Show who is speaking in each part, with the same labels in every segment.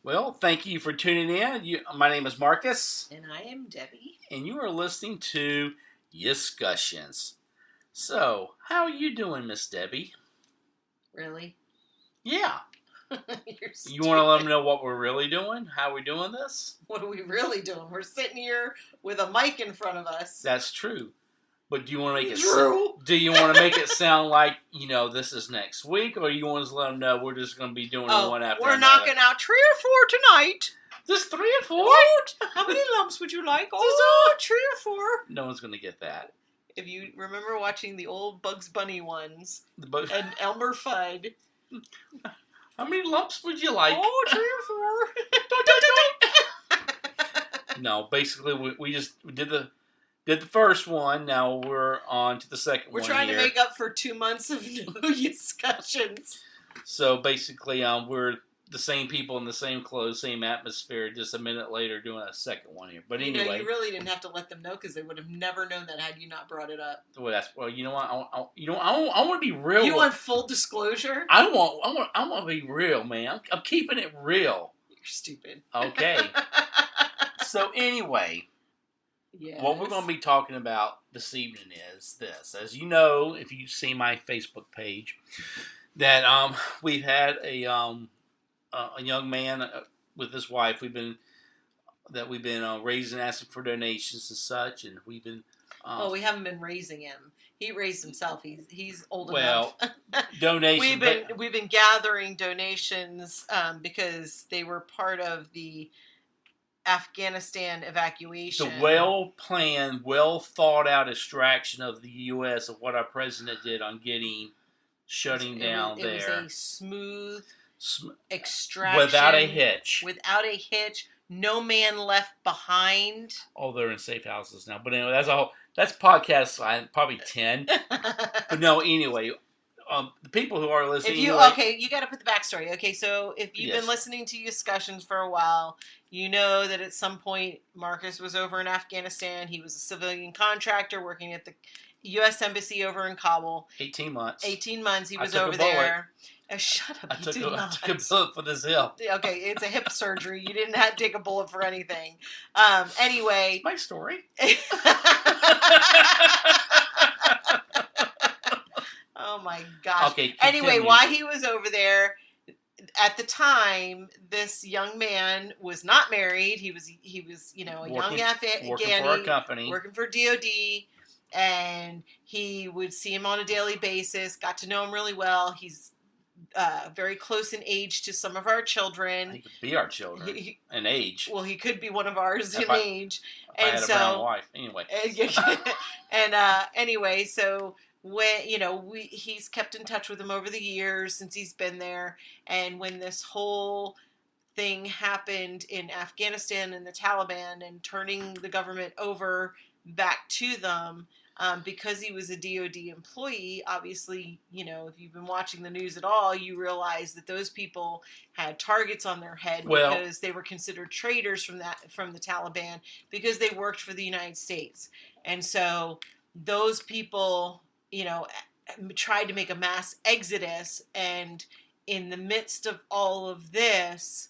Speaker 1: Well, thank you for tuning in. My name is Marcus,
Speaker 2: And I am Debbie.
Speaker 1: and you are listening to Discussions. So, how are you doing, Miss Debbie?
Speaker 2: Really?
Speaker 1: Yeah.
Speaker 2: You're
Speaker 1: You want to let them know what we're really doing? How we're doing this?
Speaker 2: What are we really doing? We're sitting here with a mic in front of us.
Speaker 1: That's true. But do you want to make it?
Speaker 2: Drew.
Speaker 1: Do you want to make it sound like this is next week, or you want to let them know we're just going to be doing one after
Speaker 2: we're
Speaker 1: another?
Speaker 2: knocking out 3 or 4 tonight.
Speaker 1: Just 3 or 4?
Speaker 2: What? How many lumps would you like? Oh, 3 or 4.
Speaker 1: No one's going to get that.
Speaker 2: If you remember watching the old Bugs Bunny ones
Speaker 1: and
Speaker 2: Elmer Fudd.
Speaker 1: How many lumps would you like?
Speaker 2: Oh, 3 or 4.
Speaker 1: No, basically we just did the first one. Now we're on to the second one.
Speaker 2: We're trying to make up for 2 months of no discussions.
Speaker 1: So basically, we're the same people in the same clothes, same atmosphere. Just a minute later, doing a second one here. But anyway,
Speaker 2: you really didn't have to let them know because they would have never known that had you not brought it up.
Speaker 1: Well, you know what? I want to be real.
Speaker 2: You want full disclosure?
Speaker 1: I want to be real, man. I'm keeping it real.
Speaker 2: You're stupid.
Speaker 1: Okay. So anyway.
Speaker 2: Yes.
Speaker 1: What we're going to be talking about this evening is this. As you know, if you see my Facebook page, that we've had a young man with his wife. We've been raising, asking for donations and such, and we've been.
Speaker 2: We haven't been raising him. He raised himself. He's old
Speaker 1: enough. Well,
Speaker 2: donations. We've been gathering donations because they were part of the Afghanistan evacuation.
Speaker 1: The well-planned, well-thought-out extraction of the U.S. of what our president did on shutting down there.
Speaker 2: It was a smooth extraction.
Speaker 1: Without a hitch.
Speaker 2: Without a hitch. No man left behind.
Speaker 1: Oh, they're in safe houses now. But anyway, that's podcast probably 10. But no, anyway. The people who are listening...
Speaker 2: you got to put the backstory. Okay, so if you've been listening to discussions for a while, you know that at some point Marcus was over in Afghanistan. He was a civilian contractor working at the U.S. Embassy over in Kabul.
Speaker 1: 18 months.
Speaker 2: 18 months he was over there. Shut up,
Speaker 1: I took a bullet for this hip.
Speaker 2: Okay, it's a hip surgery. You didn't have to take a bullet for anything. Anyway.
Speaker 1: My story.
Speaker 2: Oh my gosh.
Speaker 1: Okay,
Speaker 2: anyway, while he was over there, at the time, this young man was not married. He was a young Afghani
Speaker 1: working for a company,
Speaker 2: working for DOD, and he would see him on a daily basis. Got to know him really well. He's very close in age to some of our children.
Speaker 1: He could be our children in age.
Speaker 2: Well, he could be one of ours in age.
Speaker 1: If I had a brown wife, anyway.
Speaker 2: Anyway, so. When he's kept in touch with him over the years since he's been there, and when this whole thing happened in Afghanistan and the Taliban and turning the government over back to them, because he was a DOD employee, obviously, if you've been watching the news at all, you realize that those people had targets on their head because they were considered traitors from the Taliban because they worked for the United States, and so those people. Tried to make a mass exodus, and in the midst of all of this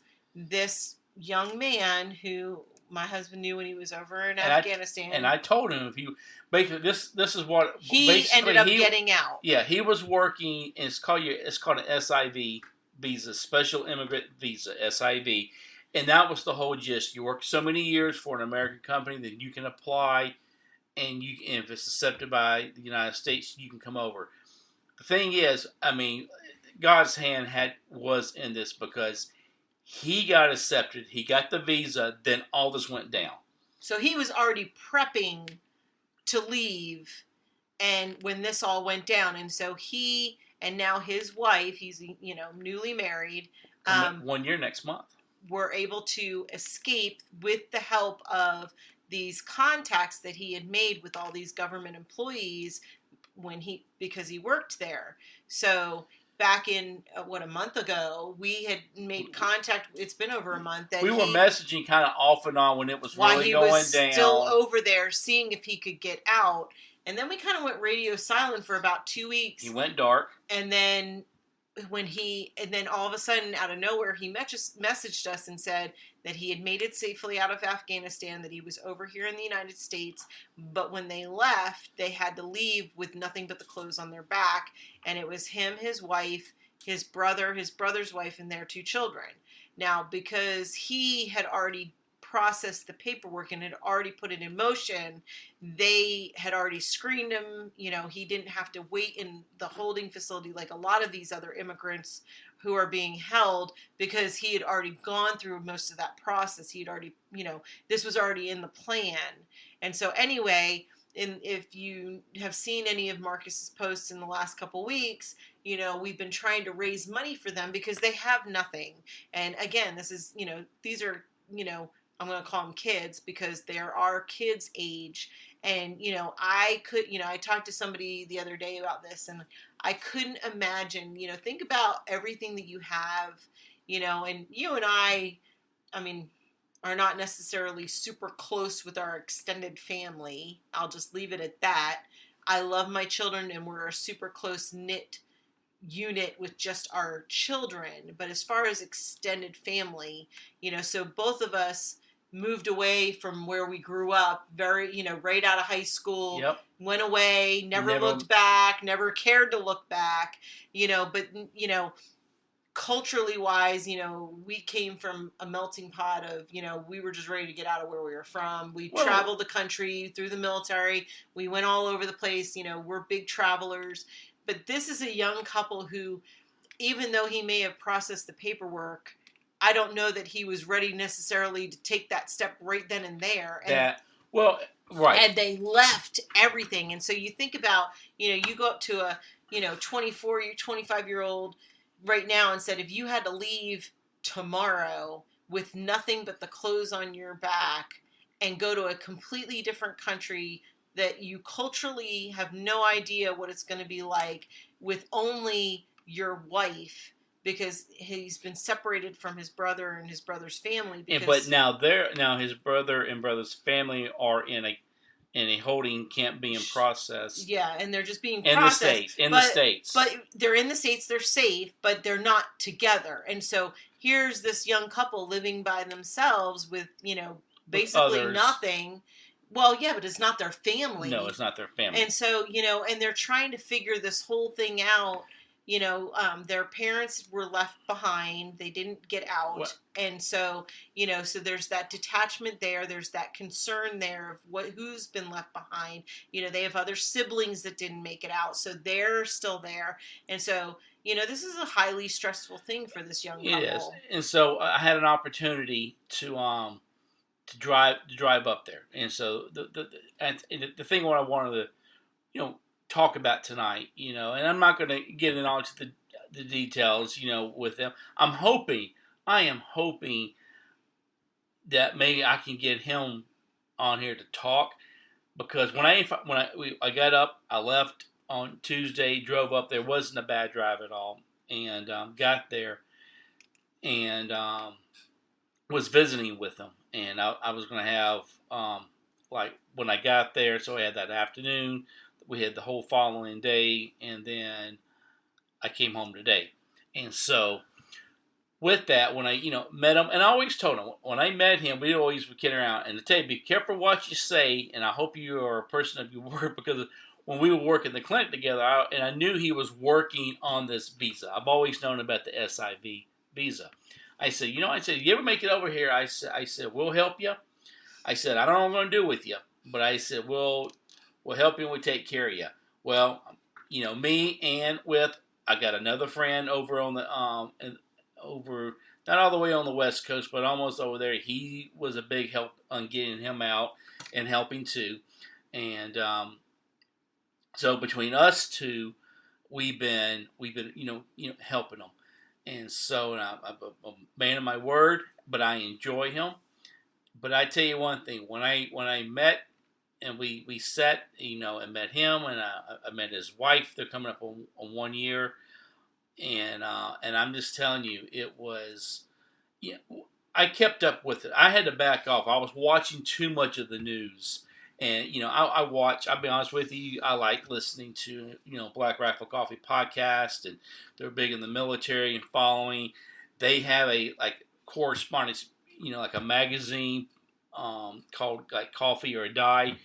Speaker 2: young man who my husband knew when he was over in Afghanistan.
Speaker 1: And I told him if you basically this is what
Speaker 2: he ended up getting out.
Speaker 1: Yeah, he was working. And it's called an SIV visa, Special Immigrant Visa, SIV, and that was the whole gist. You work so many years for an American company, then you can apply. And if it's accepted by the United States, you can come over. The thing is, God's hand was in this because he got accepted, he got the visa, then all this went down.
Speaker 2: So he was already prepping to leave, and when this all went down, and so he and now his wife, he's newly married.
Speaker 1: 1 year next month.
Speaker 2: Were able to escape with the help of these contacts that he had made with all these government employees because he worked there. So back in a month ago, we had made contact. It's been over a month that
Speaker 1: we were messaging kind of off and on when it was really going down.
Speaker 2: While he was still over there, seeing if he could get out. And then we kind of went radio silent for about 2 weeks.
Speaker 1: He went dark.
Speaker 2: And then and then all of a sudden, out of nowhere, he messaged us and said that he had made it safely out of Afghanistan, that he was over here in the United States, but when they left, they had to leave with nothing but the clothes on their back, and it was him, his wife, his brother's wife, and their 2 children. Now, because he had already processed the paperwork and had already put it in motion, they had already screened him. He didn't have to wait in the holding facility like a lot of these other immigrants who are being held, because he had already gone through most of that process. He had already, this was already in the plan. And so anyway, if you have seen any of Marcus's posts in the last couple weeks, we've been trying to raise money for them because they have nothing. And again, this is, these are, I'm going to call them kids because they're our kids' age. And, I talked to somebody the other day about this, and I couldn't imagine, think about everything that you have, and you and I mean, are not necessarily super close with our extended family. I'll just leave it at that. I love my children, and we're a super close knit unit with just our children. But as far as extended family, so both of us moved away from where we grew up right out of high school.
Speaker 1: Yep.
Speaker 2: Went away, never looked back, never cared to look back, but culturally wise, we came from a melting pot of, we were just ready to get out of where we were from. We traveled the country through the military. We went all over the place. We're big travelers. But this is a young couple who, even though he may have processed the paperwork, I don't know that he was ready necessarily to take that step right then and there.
Speaker 1: Right.
Speaker 2: And they left everything. And so you think about, you go up to a, 25-year-old right now and said, if you had to leave tomorrow with nothing but the clothes on your back and go to a completely different country that you culturally have no idea what it's going to be like, with only your wife, because he's been separated from his brother and his brother's family.
Speaker 1: But now his brother and brother's family are in a holding camp being processed.
Speaker 2: Yeah, and they're just being processed.
Speaker 1: In the States.
Speaker 2: But they're in the States, they're safe, but they're not together. And so here's this young couple living by themselves with, basically nothing. Well, yeah, but it's not their family.
Speaker 1: No, it's not their family.
Speaker 2: And so, and they're trying to figure this whole thing out. Their parents were left behind. They didn't get out.
Speaker 1: Well,
Speaker 2: and so, so there's that detachment there. There's that concern there of who's been left behind. They have other siblings that didn't make it out, so they're still there. And so, this is a highly stressful thing for this young couple.
Speaker 1: It is. And so I had an opportunity to drive up there. And so the thing what I wanted to, talk about tonight, and I'm not going to get into the details, with them. I am hoping that maybe I can get him on here to talk, because when I got up, I left on Tuesday, drove up there, wasn't a bad drive at all, and got there and was visiting with them, and I was going to have when I got there, so I had that afternoon. We had the whole following day, and then I came home today. And so, with that, when I met him, and I always told him, when I met him, we always would kid around. And to tell you, be careful what you say, and I hope you are a person of your word, because when we were working the clinic together, I knew he was working on this visa. I've always known about the SIV visa. I said, you ever make it over here? I said, we'll help you. I said, I don't know what I'm going to do with you, but I said, we'll help you and we'll take care of you. Well, me and I got another friend over on the, not all the way on the West Coast, but almost over there. He was a big help on getting him out and helping too. And so between us two, we've been helping them. And so I'm a man of my word, but I enjoy him. But I tell you one thing, when I met and we sat, and met him, and I met his wife. They're coming up on 1 year, and I'm just telling you, it was, I kept up with it. I had to back off. I was watching too much of the news, And I watch. I'll be honest with you. I like listening to Black Rifle Coffee podcast, and they're big in the military and following. They have a correspondence, like a magazine called like Coffee or Die.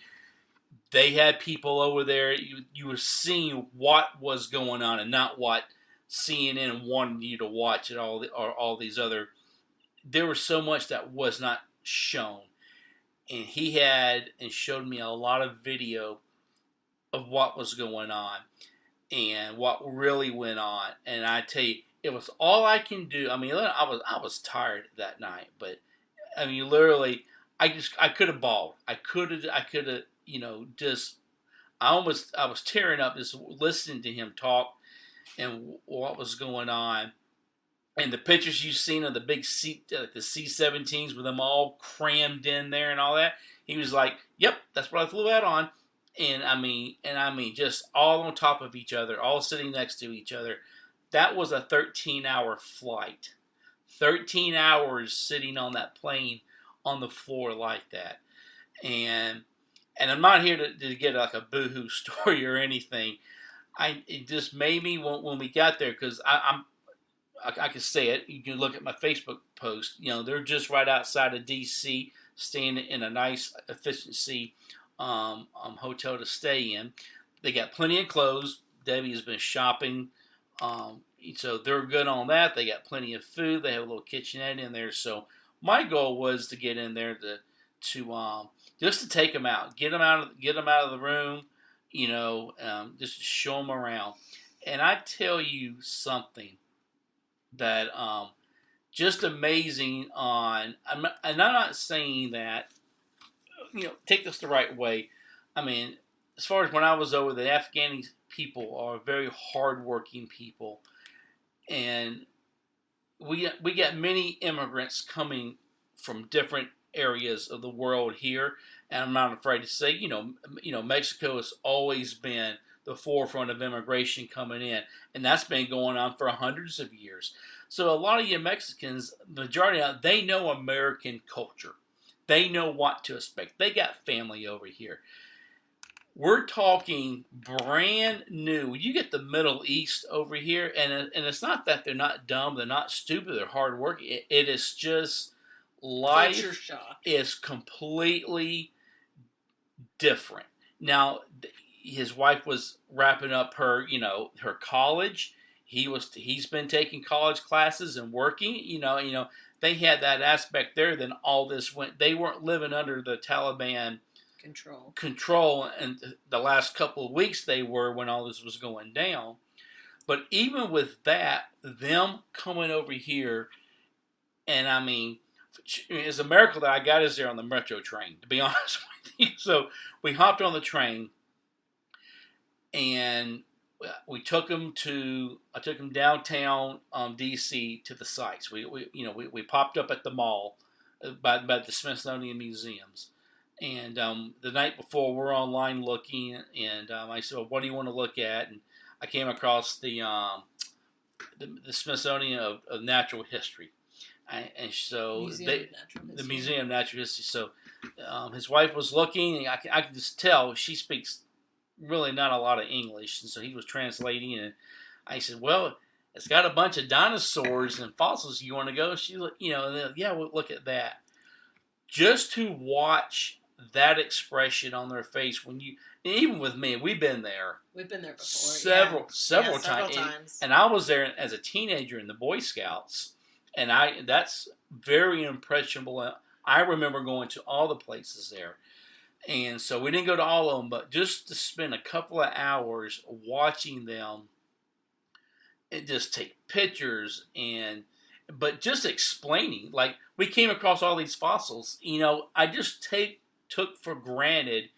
Speaker 1: They had people over there. You were seeing what was going on, and not what CNN wanted you to watch, and all these other. There was so much that was not shown, and he had and showed me a lot of video of what was going on and what really went on. And I tell you, it was all I can do. I mean, I was tired that night, but I mean, literally, I could have bawled. I could have, just I was tearing up just listening to him talk and what was going on. And the pictures you've seen of the big the C-17s with them all crammed in there and all that, he was like, "Yep, that's what I flew out on." And I mean, just all on top of each other, all sitting next to each other. That was a 13-hour flight. 13 hours sitting on that plane on the floor like that. And I'm not here to get like a boohoo story or anything. It just made me when we got there, because I can say it. You can look at my Facebook post. They're just right outside of D.C., staying in a nice efficiency hotel to stay in. They got plenty of clothes. Debbie has been shopping, so they're good on that. They got plenty of food. They have a little kitchenette in there. So my goal was to get in there to just to take them out, get them out of the room, just to show them around. And I tell you something that just amazing and I'm not saying that, take this the right way. I mean, as far as when I was over, the Afghani people are very hardworking people, and we got many immigrants coming from different areas of the world here, and I'm not afraid to say, Mexico has always been the forefront of immigration coming in, and that's been going on for hundreds of years. So a lot of you Mexicans, the majority of them, they know American culture. They know what to expect. They got family over here. We're talking brand new. You get the Middle East over here, and it's not that they're not dumb, they're not stupid, they're hardworking. It is just life.
Speaker 2: Culture shock.
Speaker 1: Is completely different. Now, his wife was wrapping up her college. He's been taking college classes and working. They had that aspect there. Then all this went. They weren't living under the Taliban control, and the last couple of weeks they were, when all this was going down. But even with that, them coming over here, and I mean, it's a miracle that I got us there on the metro train, to be honest with you. So we hopped on the train, and I took him downtown D.C. to the sites. We popped up at the mall by the Smithsonian museums, and the night before we're online looking, and I said, well, "What do you want to look at?" And I came across the Smithsonian of Natural History, and so the Museum of Natural History. So his wife was looking, and I could just tell she speaks really not a lot of English, and so he was translating, and I said, "Well, it's got a bunch of dinosaurs and fossils. You want to go?" She, yeah, we'll look at that. Just to watch that expression on their face even with me, we've been there.
Speaker 2: We've been there before.
Speaker 1: Several times. And I was there as a teenager in the Boy Scouts, and that's very impressionable. I remember going to all the places there. And so we didn't go to all of them, but just to spend a couple of hours watching them and just take pictures, but just explaining. Like, we came across all these fossils, I just took for granted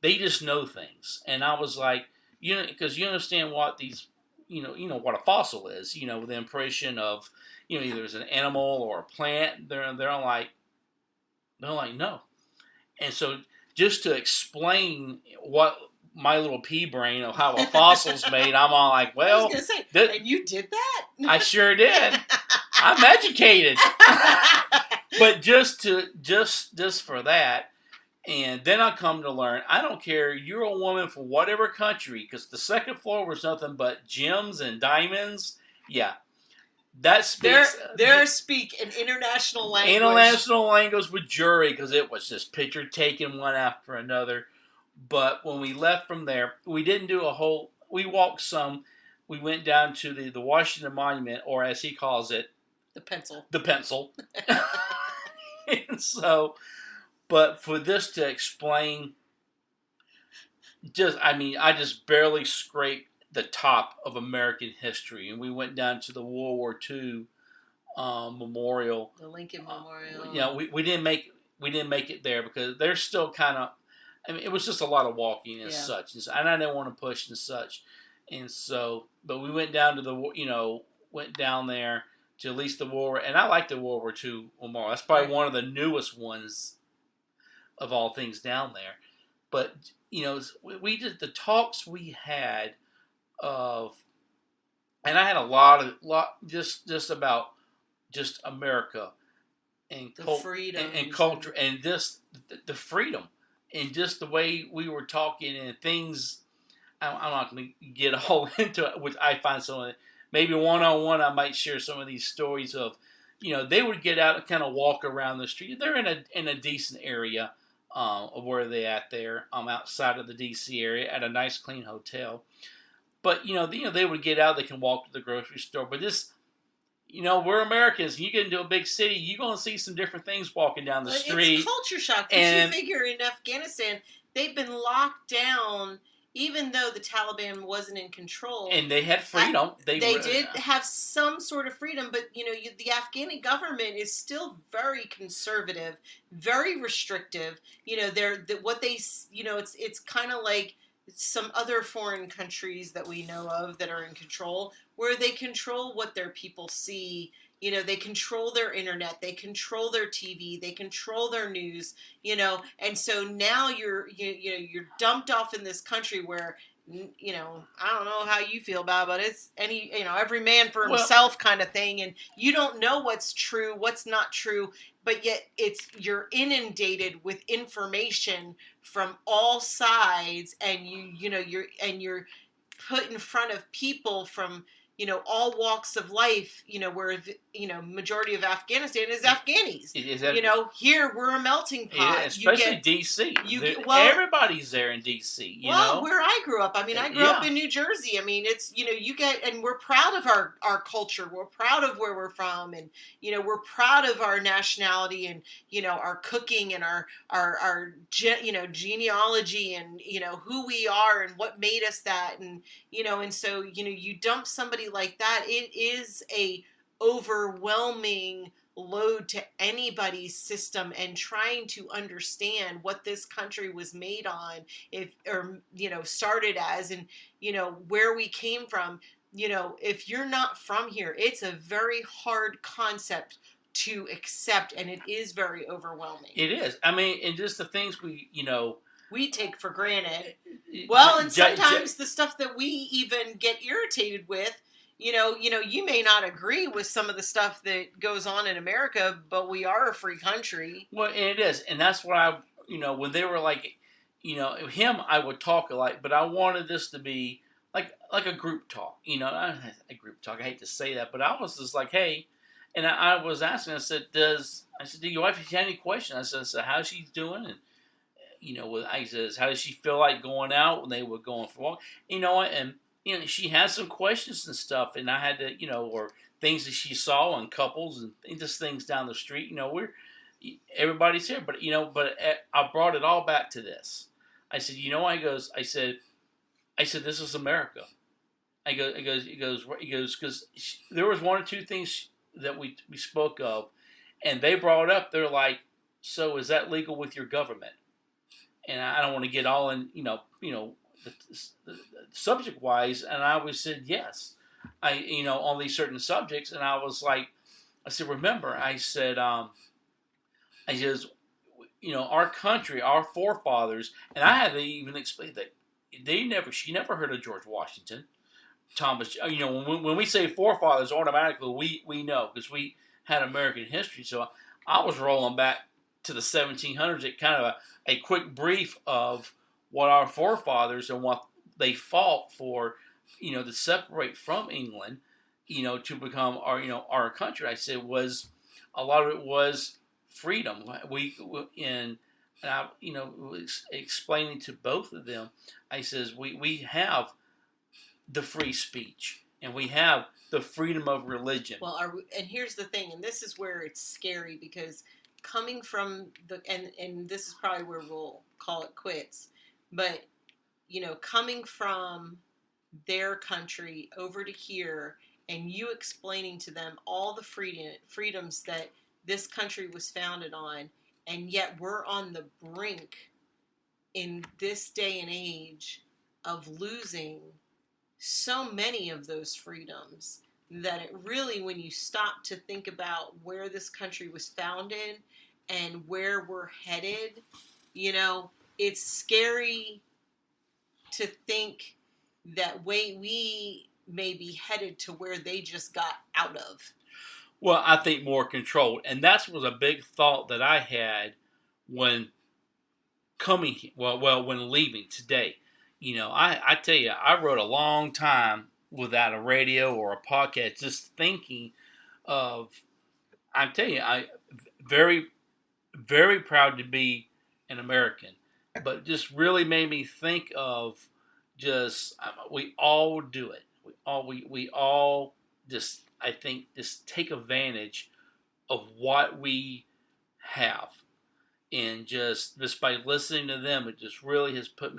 Speaker 1: they just know things. And I was like, because you understand what these, what a fossil is, the impression of, either it's an animal or a plant. They're like, no. And so just to explain what my little pea brain of how a fossil's made, I'm all like, well,
Speaker 2: I was gonna say, and you did that?
Speaker 1: I sure did. I'm educated. But just for that, And then I come to learn, I don't care, you're a woman from whatever country, because the second floor was nothing but gems and diamonds. Yeah, that speaks
Speaker 2: They're speak an international language.
Speaker 1: international language with jury, because it was just picture taking one after another. But when we left from there, we didn't do a whole. We walked some. We went down to the Washington Monument, or as he calls it,
Speaker 2: The pencil.
Speaker 1: the pencil. And so, but for this to explain, I just barely scraped the top of American history, and we went down to the World War II memorial.
Speaker 2: The Lincoln Memorial.
Speaker 1: We didn't make it there because they're still kind of. I mean, it was just a lot of walking and such, and I didn't want to push and such, and so. But we went down to went down there to at least the World War, and I like the World War II memorial. That's probably one of the newest ones of all things down there. But we did the talks we had of, and I had a lot just about just America and
Speaker 2: freedom
Speaker 1: and culture and the freedom and just the way we were talking and things. I'm not going to get all into it, which I find some of it. Maybe one-on-one I might share some of these stories of, they would get out and kind of walk around the street. They're in a decent area of where they at there, outside of the D.C. area at a nice clean hotel. But, they would get out, they can walk to the grocery store. But this, we're Americans. You get into a big city, you're going to see some different things walking down the street.
Speaker 2: It's culture shock. Did you figure in Afghanistan, they've been locked down even though the Taliban wasn't in control.
Speaker 1: And they had freedom. They
Speaker 2: did have some sort of freedom, but, the Afghani government is still very conservative, very restrictive. It's kind of like some other foreign countries that we know of that are in control, where they control what their people see. They control their internet, they control their TV, they control their news, and so now you're dumped off in this country where, I don't know how you feel about it, but it's every man for himself kind of thing, and you don't know what's true, what's not true, but yet you're inundated with information from all sides, and you're put in front of people from all walks of life, where, majority of Afghanistan is Afghanis. Here we're a melting pot.
Speaker 1: Yeah, especially D.C. Everybody's there in D.C.,
Speaker 2: where I grew up. I grew up in New Jersey. It's, and we're proud of our culture. We're proud of where we're from. And, we're proud of our nationality and, our cooking and our genealogy and, who we are and what made us that. And, and so, you dump somebody like that, it is a overwhelming load to anybody's system, and trying to understand what this country was made on, started as, and where we came from. If you're not from here, it's a very hard concept to accept, and it is very overwhelming.
Speaker 1: It is. And just the things
Speaker 2: we take for granted. Well, and sometimes the stuff that we even get irritated with, you may not agree with some of the stuff that goes on in America, but we are a free country.
Speaker 1: Well, and it is. And that's what when they were like, him, I would talk a lot, but I wanted this to be like a group talk, a group talk. I hate to say that, but I was just like, hey, and I was asking, I said, do your wife have any questions? I said, how's she doing? And, I says, how does she feel like going out when they were going for a walk? And, she had some questions and stuff, and I had to, or things that she saw on couples and just things down the street. Everybody's here, but I brought it all back to this. I said, I said, this is America. He goes, because there was one or two things that we spoke of, and they brought up. They're like, so is that legal with your government? And I don't want to get all in, the subject wise, and I always said yes. On these certain subjects, and I said, remember, I said, our country, our forefathers, and I had to even explain that she never heard of George Washington, Thomas. When we say forefathers, automatically we know because we had American history. So I was rolling back to the 1700s, it kind of a quick brief of what our forefathers and what they fought for, to separate from England, to become our country. I said was a lot of it was freedom. And I, explaining to both of them, I says we have the free speech and we have the freedom of religion.
Speaker 2: Well, and here's the thing, and this is where it's scary, because coming from and this is probably where we'll call it quits, but coming from their country over to here, and you explaining to them all the freedoms that this country was founded on, and yet we're on the brink in this day and age of losing so many of those freedoms, that it really, when you stop to think about where this country was founded and where we're headed, it's scary to think that we may be headed to where they just got out of.
Speaker 1: Well, I think more controlled, and that was a big thought that I had when when leaving today. I tell you, I wrote a long time without a radio or a podcast, just thinking of. I tell you, I very, very proud to be an American, but just really made me think of just we all do it. We all just, I think, just take advantage of what we have, and just by listening to them, it just really has put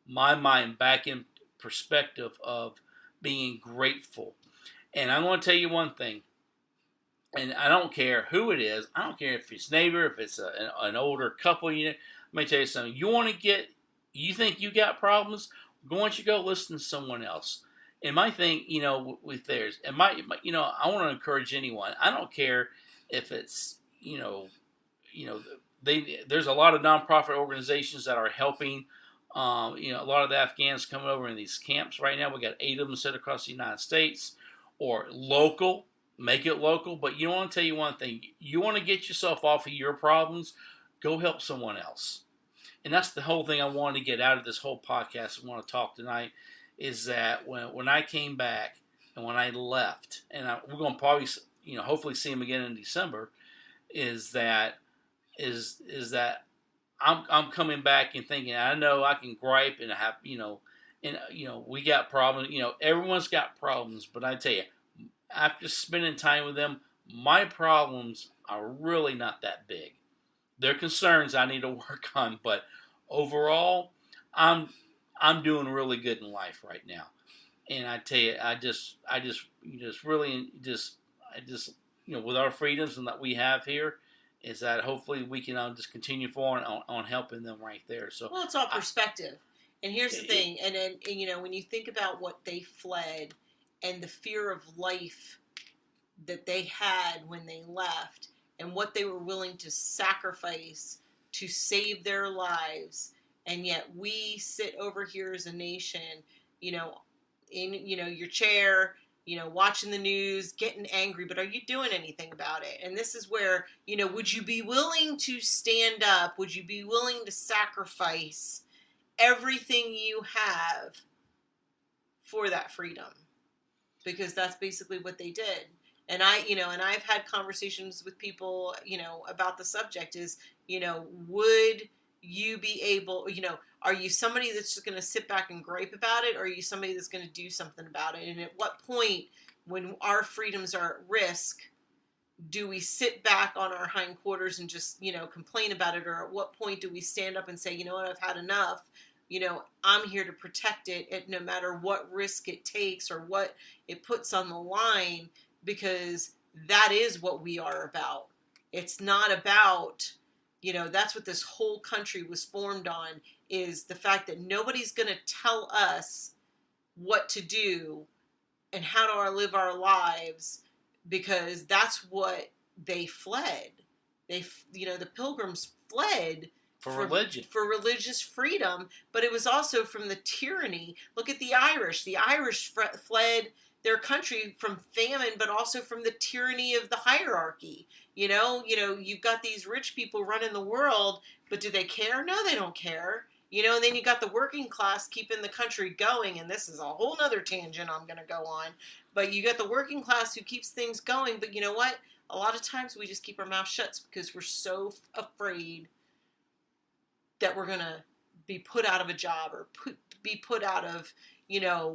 Speaker 1: my mind back in perspective of being grateful. And I'm going to tell you one thing, and I don't care who it is. I don't care if it's neighbor, if it's an older couple. Let me tell you something. You think you got problems? Why don't you go listen to someone else? And my thing, with theirs, and I want to encourage anyone. I don't care if it's, there's a lot of nonprofit organizations that are helping. A lot of the Afghans coming over in these camps right now. We got 8 of them set across the United States, or local. Make it local. But I want to tell you one thing. You want to get yourself off of your problems, go help someone else. And that's the whole thing I wanted to get out of this whole podcast. I want to talk tonight is that when I came back and when I left, and we're going to probably, hopefully see him again in December, is that I'm coming back and thinking, I know I can gripe and have, we got problems. Everyone's got problems, but I tell you, after spending time with them, my problems are really not that big. They're concerns I need to work on, but overall, I'm doing really good in life right now. And I tell you, I just really with our freedoms and that we have here, is that hopefully we can just continue forward on helping them right there. So,
Speaker 2: well, it's all perspective. And here's the thing, and then when you think about what they fled and the fear of life that they had when they left, and what they were willing to sacrifice to save their lives, and yet we sit over here as a nation, in your chair, watching the news, getting angry, but are you doing anything about it? And this is where, would you be willing to stand up? Would you be willing to sacrifice everything you have for that freedom? Because that's basically what they did. And I've had conversations with people, about the subject is, would you be able, are you somebody that's just going to sit back and gripe about it? Or are you somebody that's going to do something about it? And at what point, when our freedoms are at risk, do we sit back on our hindquarters and just, complain about it? Or at what point do we stand up and say, you know what, I've had enough. I'm here to protect it no matter what risk it takes or what it puts on the line, because that is what we are about. It's not about, that's what this whole country was formed on, is the fact that nobody's going to tell us what to do and how to live our lives, because that's what they fled. The Pilgrims fled
Speaker 1: for religion,
Speaker 2: for religious freedom, but it was also from the tyranny. Look at the Irish. The Irish fled their country from famine, but also from the tyranny of the hierarchy. You've got these rich people running the world, but do they care? No, they don't care. And then you got the working class keeping the country going, and this is a whole nother tangent I'm going to go on. But you got the working class who keeps things going, but you know what? A lot of times we just keep our mouth shut because we're so afraid that we're going to be put out of a job or be put out of,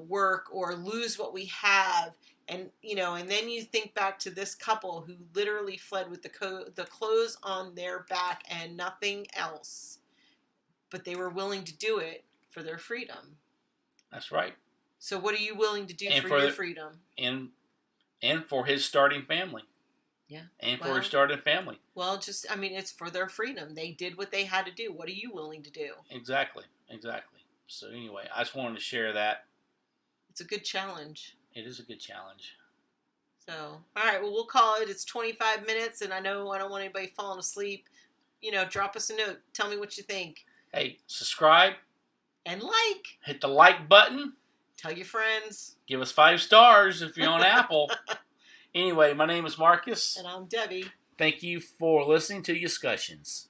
Speaker 2: work or lose what we have. And, and then you think back to this couple who literally fled with the clothes on their back and nothing else. But they were willing to do it for their freedom.
Speaker 1: That's right.
Speaker 2: So what are you willing to do for your freedom?
Speaker 1: And for his starting family.
Speaker 2: Yeah.
Speaker 1: And for his starting family.
Speaker 2: Well, it's for their freedom. They did what they had to do. What are you willing to do?
Speaker 1: Exactly. So anyway, I just wanted to share that.
Speaker 2: It's a good challenge.
Speaker 1: It is a good challenge.
Speaker 2: So, all right, well, we'll call it. It's 25 minutes, and I know I don't want anybody falling asleep. Drop us a note. Tell me what you think.
Speaker 1: Hey, subscribe.
Speaker 2: And like.
Speaker 1: Hit the like button.
Speaker 2: Tell your friends.
Speaker 1: Give us 5 stars if you're on Apple. Anyway, my name is Marcus.
Speaker 2: And I'm Debbie.
Speaker 1: Thank you for listening to Discussions.